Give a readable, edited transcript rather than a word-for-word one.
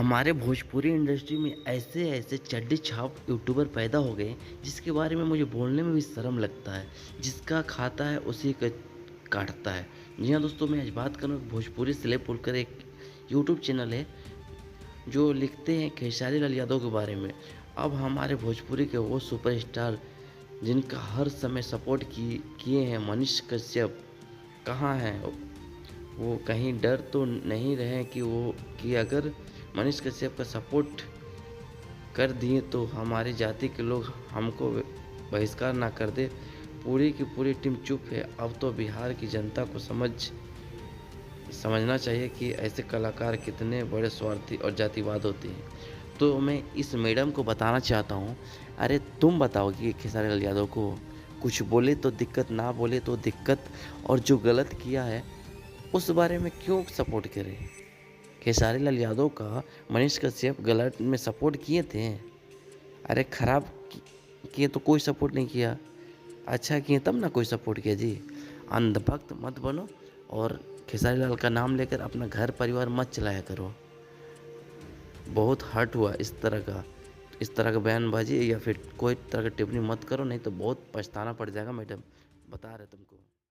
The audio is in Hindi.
हमारे भोजपुरी इंडस्ट्री में ऐसे ऐसे चड्डी छाप यूट्यूबर पैदा हो गए जिसके बारे में मुझे बोलने में भी शर्म लगता है। जिसका खाता है उसी का काटता है। जी हाँ दोस्तों, मैं आज बात करूँ भोजपुरी सेलेब बोलकर एक यूट्यूब चैनल है जो लिखते हैं खेसारी लाल यादव के बारे में। अब हमारे भोजपुरी के वो सुपरस्टार जिनका हर समय सपोर्ट किए हैं, मनीष कश्यप कहाँ हैं? वो कहीं डर तो नहीं रहे कि अगर मनीष कश्यप का सपोर्ट कर दिए तो हमारी जाति के लोग हमको बहिष्कार ना कर दे। पूरी की पूरी टीम चुप है। अब तो बिहार की जनता को समझना चाहिए कि ऐसे कलाकार कितने बड़े स्वार्थी और जातिवाद होते हैं। तो मैं इस मैडम को बताना चाहता हूँ, अरे तुम बताओ कि खेसारी लाल यादव को कुछ बोले तो दिक्कत, ना बोले तो दिक्कत, और जो गलत किया है उस बारे में क्यों सपोर्ट करें? खेसारी लाल यादव का मनीष कश्यप गलत में सपोर्ट किए थे। अरे खराब किए तो कोई सपोर्ट नहीं किया, अच्छा किए तब ना कोई सपोर्ट किया जी। अंधभक्त मत बनो और खेसारी लाल का नाम लेकर अपना घर परिवार मत चलाया करो। बहुत हर्ट हुआ इस तरह का बयानबाजी या फिर कोई तरह का टिप्पणी मत करो, नहीं तो बहुत पछताना पड़ जाएगा। मैडम बता रहे तुमको।